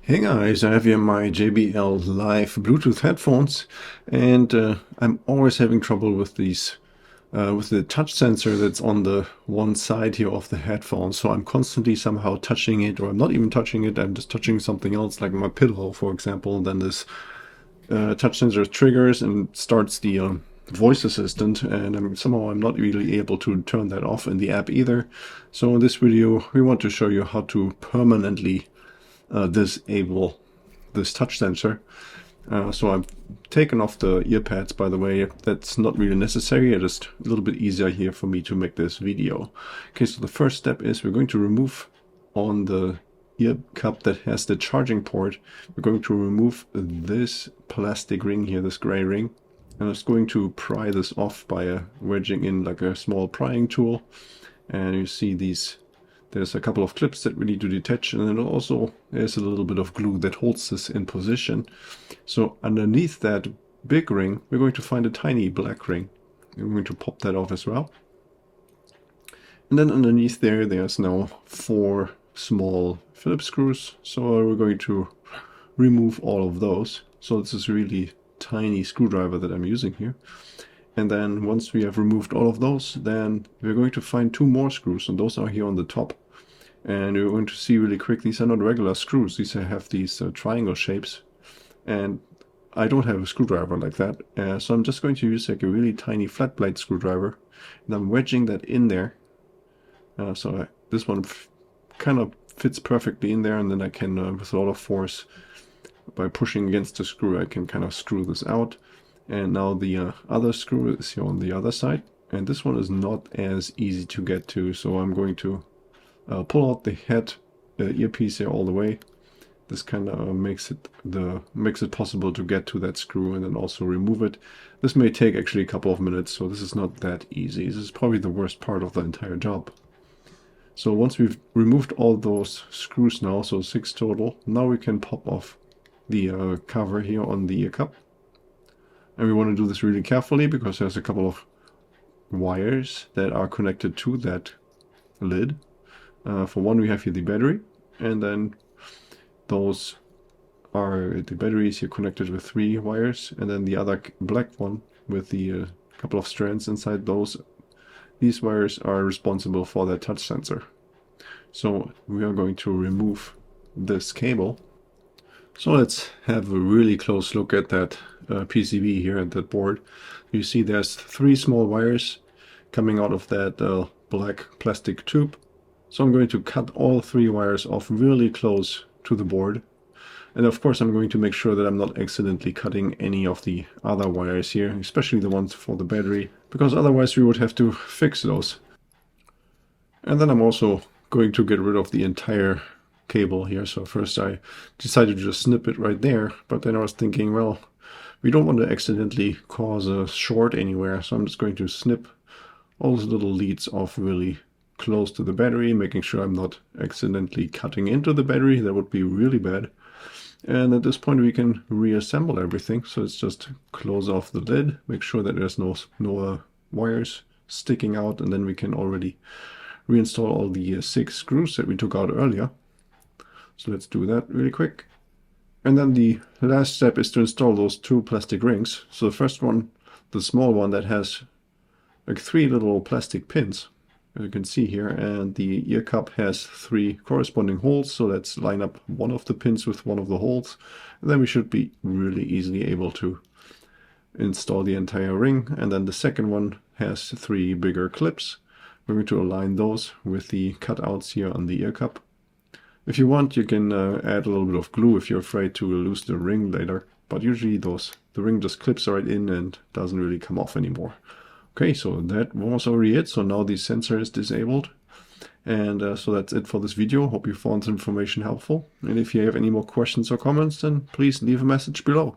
Hey guys, I have here my JBL Live Bluetooth headphones, and I'm always having trouble with these, with the touch sensor that's on the one side here of the headphone. So I'm constantly somehow touching it, or I'm not even touching it, I'm just touching something else, like my pillow, for example. And then this touch sensor triggers and starts the voice assistant, and somehow I'm not really able to turn that off in the app either. So in this video, we want to show you how to permanently disable this touch sensor. So I've taken off the ear pads, by the way. That's not really necessary. It's just a little bit easier here for me to make this video. Okay, so the first step is we're going to remove on the ear cup that has the charging port. We're going to remove this plastic ring here, this gray ring. And I'm just going to pry this off by wedging in like a small prying tool. And you see these. There's a couple of clips that we need to detach, and then also there's a little bit of glue that holds this in position. So underneath that big ring, we're going to find a tiny black ring. I'm going to pop that off as well. And then underneath there, there's now 4 small Phillips screws. So we're going to remove all of those. So this is a really tiny screwdriver that I'm using here. And then once we have removed all of those, then we're going to find 2 more screws, and those are here on the top. And you're going to see really quick, these are not regular screws. These have these triangle shapes. And I don't have a screwdriver like that. So I'm just going to use like a really tiny flat blade screwdriver. And I'm wedging that in there. This one kind of fits perfectly in there. And then I can, with a lot of force, by pushing against the screw, I can kind of screw this out. And now the other screw is here on the other side. And this one is not as easy to get to. So I'm going to pull out the head earpiece here all the way. This kind of makes it possible to get to that screw and then also remove it. This may take actually a couple of minutes, so this is not that easy. This is probably the worst part of the entire job. So once we've removed all those screws now, so 6 total, now we can pop off the cover here on the ear cup. And we want to do this really carefully because there's a couple of wires that are connected to that lid. For one, we have here the battery, and then those are the batteries here connected with 3 wires, and then the other black one with the couple of strands inside these wires are responsible for that touch sensor. So we are going to remove this cable. So let's have a really close look at that PCB here at that board. You see there's 3 small wires coming out of that black plastic tube. So I'm going to cut all 3 wires off really close to the board. And of course I'm going to make sure that I'm not accidentally cutting any of the other wires here, especially the ones for the battery, because otherwise we would have to fix those. And then I'm also going to get rid of the entire cable here. So first I decided to just snip it right there, but then I was thinking, well, we don't want to accidentally cause a short anywhere, so I'm just going to snip all those little leads off really close to the battery, making sure I'm not accidentally cutting into the battery. That would be really bad. And at this point we can reassemble everything. So let's just close off the lid, make sure that there's no wires sticking out, and then we can already reinstall all the 6 screws that we took out earlier. So let's do that really quick. And then the last step is to install those 2 plastic rings. So the first one, the small one that has like 3 little plastic pins, as you can see here, and the ear cup has 3 corresponding holes. So let's line up one of the pins with one of the holes, and then we should be really easily able to install the entire ring. And then the second one has 3 bigger clips. We're going to align those with the cutouts here on the ear cup. If you want, you can add a little bit of glue if you're afraid to lose the ring later, but usually the ring just clips right in and doesn't really come off anymore. Okay, so that was already it. So now the sensor is disabled. And so that's it for this video. Hope you found this information helpful. And if you have any more questions or comments, then please leave a message below.